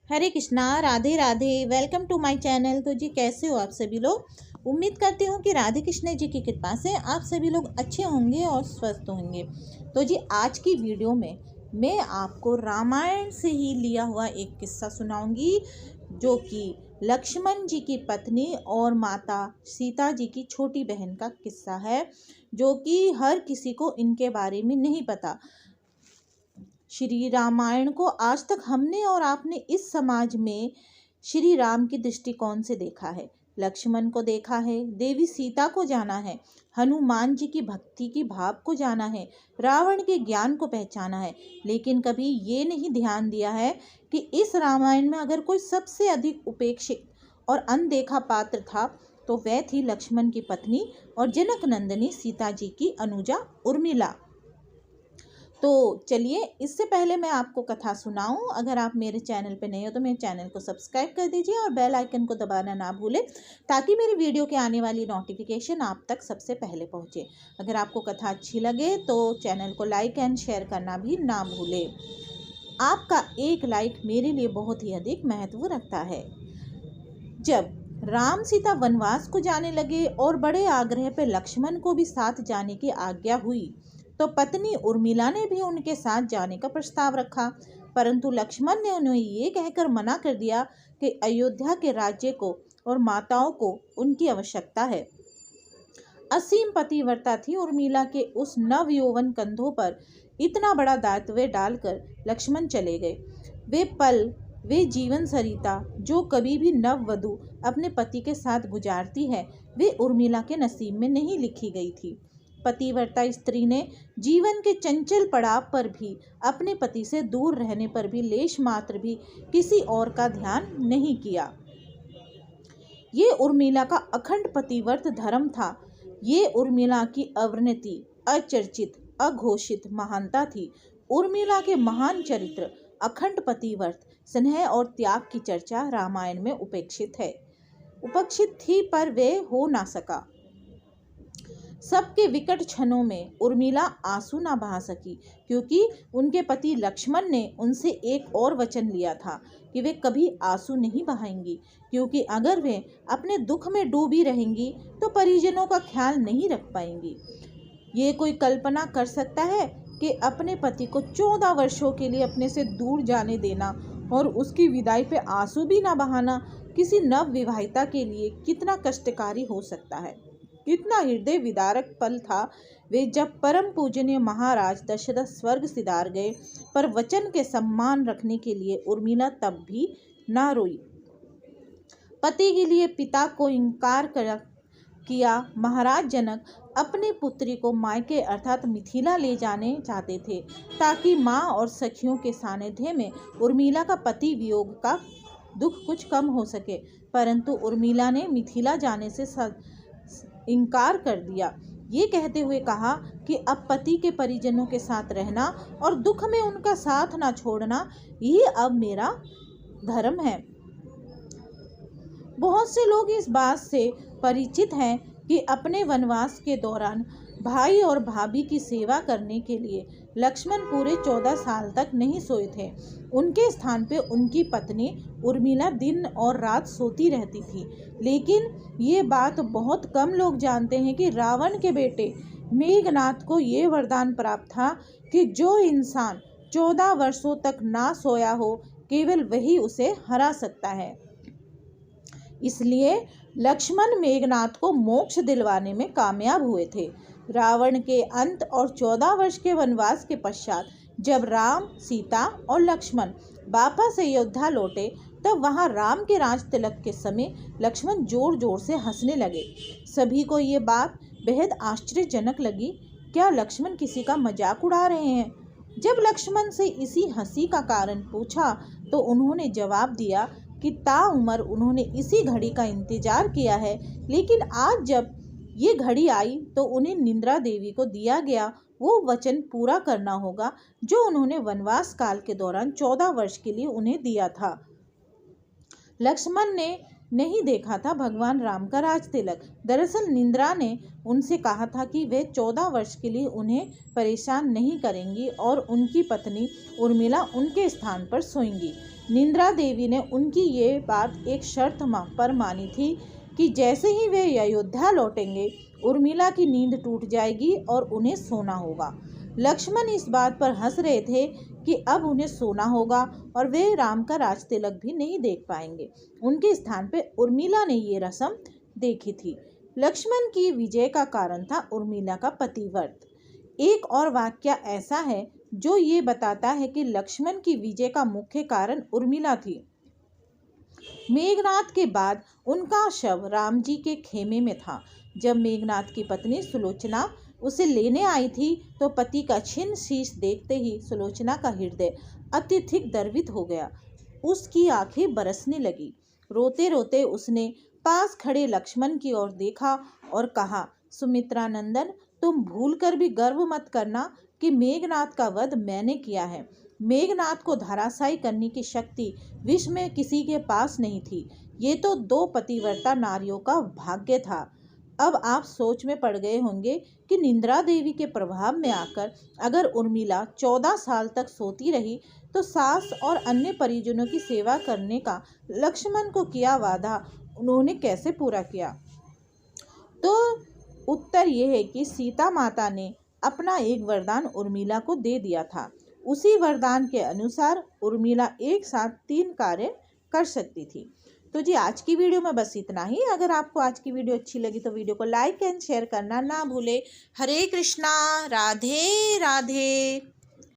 Hare Krishna, Radhe Radhe. Welcome to my channel. तो जी कैसे हो आप सभी लोग। उम्मीद करती हूँ कि राधे कृष्ण जी की कृपा से आप सभी लोग अच्छे होंगे और स्वस्थ होंगे। तो जी आज की वीडियो में मैं आपको रामायण से ही लिया हुआ एक किस्सा सुनाऊंगी, जो कि लक्ष्मण जी की पत्नी और माता सीता जी की छोटी बहन का किस्सा है, जो कि हर किसी को इनके बारे में नहीं पता। श्री रामायण को आज तक हमने और आपने इस समाज में श्री राम की दृष्टिकोण से देखा है, लक्ष्मण को देखा है, देवी सीता को जाना है, हनुमान जी की भक्ति की भाव को जाना है, रावण के ज्ञान को पहचाना है, लेकिन कभी ये नहीं ध्यान दिया है कि इस रामायण में अगर कोई सबसे अधिक उपेक्षित और अनदेखा पात्र था तो वह थी लक्ष्मण की पत्नी और जनक नंदिनी सीता जी की अनुजा उर्मिला। तो चलिए, इससे पहले मैं आपको कथा सुनाऊं, अगर आप मेरे चैनल पे नए हो तो मेरे चैनल को सब्सक्राइब कर दीजिए और बेल आइकन को दबाना ना भूलें, ताकि मेरी वीडियो के आने वाली नोटिफिकेशन आप तक सबसे पहले पहुंचे। अगर आपको कथा अच्छी लगे तो चैनल को लाइक एंड शेयर करना भी ना भूलें। आपका एक लाइक मेरे लिए बहुत ही अधिक महत्व रखता है। जब राम सीता वनवास को जाने लगे और बड़े आग्रह पर लक्ष्मण को भी साथ जाने की आज्ञा हुई, तो पत्नी उर्मिला ने भी उनके साथ जाने का प्रस्ताव रखा, परंतु लक्ष्मण ने उन्हें ये कहकर मना कर दिया कि अयोध्या के राज्य को और माताओं को उनकी आवश्यकता है। असीम पतिव्रता थी उर्मिला के उस नव यौवन कंधों पर इतना बड़ा दायित्व डालकर लक्ष्मण चले गए। वे जीवन सरिता जो कभी भी नव वधू अपने पति के साथ गुजारती है, वे उर्मिला के नसीब में नहीं लिखी गई थी। पतिव्रता स्त्री ने जीवन के चंचल पड़ाव पर भी अपने पति से दूर रहने पर भी लेश मात्र भी किसी और का ध्यान नहीं किया। ये उर्मिला का अखंड पतिव्रत धर्म था। ये उर्मिला की अवनति, अचर्चित, अघोषित महानता थी। उर्मिला के महान चरित्र, अखंड पतिव्रत, स्नेह और त्याग की चर्चा रामायण में उपेक्षित थी, पर वे हो ना सका। सबके विकट क्षणों में उर्मिला आंसू ना बहा सकी, क्योंकि उनके पति लक्ष्मण ने उनसे एक और वचन लिया था कि वे कभी आंसू नहीं बहाएंगी, क्योंकि अगर वे अपने दुख में डूबी रहेंगी तो परिजनों का ख्याल नहीं रख पाएंगी। ये कोई कल्पना कर सकता है कि अपने पति को 14 वर्षों के लिए अपने से दूर जाने देना और उसकी विदाई पे आंसू भी ना बहाना किसी नव विवाहिता के लिए कितना कष्टकारी हो सकता है। कितना हृदय विदारक पल था वे जब परम पूजनीय महाराज दशरथ स्वर्ग सिधार गए, पर वचन के सम्मान रखने के लिए उर्मिला तब भी ना रोई। पति के लिए पिता को इनकार किया। महाराज जनक अपनी पुत्री को मायके अर्थात मिथिला ले जाने चाहते थे, ताकि माँ और सखियों के सानिध्य में उर्मिला का पति वियोग का दुख कुछ कम हो सके, परंतु उर्मिला ने मिथिला जाने से इनकार कर दिया, ये कहते हुए कहा कि अब पति के परिजनों के साथ रहना और दुख में उनका साथ ना छोड़ना, ये अब मेरा धर्म है। बहुत से लोग इस बात से परिचित हैं कि अपने वनवास के दौरान भाई और भाभी की सेवा करने के लिए लक्ष्मण पूरे 14 साल तक नहीं सोए थे। उनके स्थान पे उनकी पत्नी उर्मिला दिन और रात सोती रहती थी। लेकिन ये बात बहुत कम लोग जानते हैं कि रावण के बेटे मेघनाथ को ये वरदान प्राप्त था कि जो इंसान 14 वर्षों तक ना सोया हो, केवल वही उसे हरा सकता है। इसलिए लक्ष्मण मेघनाथ को मोक्ष दिलवाने में कामयाब हुए थे। रावण के अंत और 14 वर्ष के वनवास के पश्चात जब राम, सीता और लक्ष्मण वापस अयोध्या लौटे, तब वहां राम के राज तिलक के समय लक्ष्मण जोर जोर से हंसने लगे। सभी को ये बात बेहद आश्चर्यजनक लगी। क्या लक्ष्मण किसी का मजाक उड़ा रहे हैं? जब लक्ष्मण से इसी हंसी का कारण पूछा तो उन्होंने जवाब दिया कि ताउम्र उन्होंने इसी घड़ी का इंतजार किया है, लेकिन आज जब ये घड़ी आई तो उन्हें निद्रा देवी को दिया गया वो वचन पूरा करना होगा जो उन्होंने वनवास काल के दौरान 14 वर्ष के लिए उन्हें दिया था। लक्ष्मण ने नहीं देखा था भगवान राम का राज तिलक। दरअसल निंद्रा ने उनसे कहा था कि वे 14 वर्ष के लिए उन्हें परेशान नहीं करेंगी और उनकी पत्नी उर्मिला उनके स्थान पर सोएंगी। निंद्रा देवी ने उनकी ये बात एक शर्त पर मानी थी कि जैसे ही वे अयोध्या लौटेंगे उर्मिला की नींद टूट जाएगी और उन्हें सोना होगा। लक्ष्मण इस बात पर हंस रहे थे कि अब उन्हें सोना होगा और वे राम का राज तिलक भी नहीं देख पाएंगे। उनके स्थान पे उर्मिला ने ये रस्म देखी थी। लक्ष्मण की विजय का कारण था उर्मिला का पतिव्रत। एक और वाक्य ऐसा है जो ये बताता है कि लक्ष्मण की विजय का मुख्य कारण उर्मिला थी। मेघनाद के बाद उनका शव राम जी के खेमे में था। जब मेघनाद की पत्नी सुलोचना उसे लेने आई थी तो पति का छिन्न शीश देखते ही सुलोचना का हृदय अत्यधिक द्रवित हो गया। उसकी आंखें बरसने लगी। रोते रोते उसने पास खड़े लक्ष्मण की ओर देखा और कहा, सुमित्रा नंदन, तुम भूल कर भी गर्व मत करना कि मेघनाद का वध मैंने किया है। मेघनाद को धराशायी करने की शक्ति विश्व में किसी के पास नहीं थी। ये तो 2 पतिव्रता नारियों का भाग्य था। अब आप सोच में पड़ गए होंगे कि निंद्रा देवी के प्रभाव में आकर अगर उर्मिला 14 साल तक सोती रही तो सास और अन्य परिजनों की सेवा करने का लक्ष्मण को किया वादा उन्होंने कैसे पूरा किया। तो उत्तर ये है कि सीता माता ने अपना एक वरदान उर्मिला को दे दिया था। उसी वरदान के अनुसार उर्मिला एक साथ 3 कार्य कर सकती थी। तो जी आज की वीडियो में बस इतना ही। अगर आपको आज की वीडियो अच्छी लगी तो वीडियो को लाइक एंड शेयर करना ना भूले। हरे कृष्णा, राधे राधे।